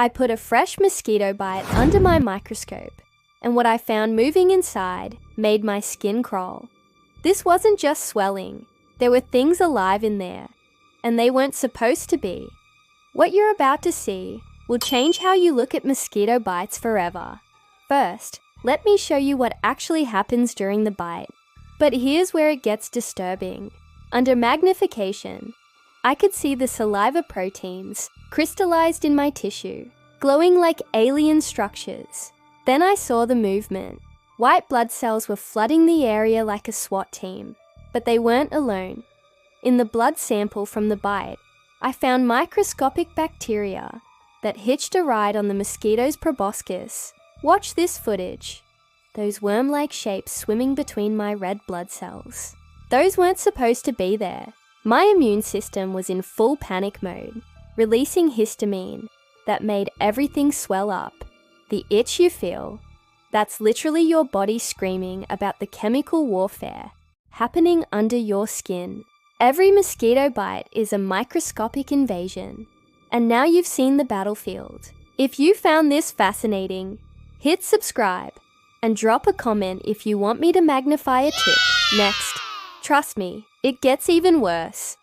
I put a fresh mosquito bite under my microscope, and what I found moving inside made my skin crawl. This wasn't just swelling. There were things alive in there, and they weren't supposed to be. What you're about to see will change how you look at mosquito bites forever. First, let me show you what actually happens during the bite. But here's where it gets disturbing. Under magnification, I could see the saliva proteins crystallized in my tissue, glowing like alien structures. Then I saw the movement. White blood cells were flooding the area like a SWAT team, but they weren't alone. In the blood sample from the bite, I found microscopic bacteria that hitched a ride on the mosquito's proboscis. Watch this footage. Those worm-like shapes swimming between my red blood cells. Those weren't supposed to be there. My immune system was in full panic mode, releasing histamine that made everything swell up. The itch you feel, that's literally your body screaming about the chemical warfare happening under your skin. Every mosquito bite is a microscopic invasion. And now you've seen the battlefield. If you found this fascinating, hit subscribe and drop a comment if you want me to magnify a tip next. Trust me, it gets even worse.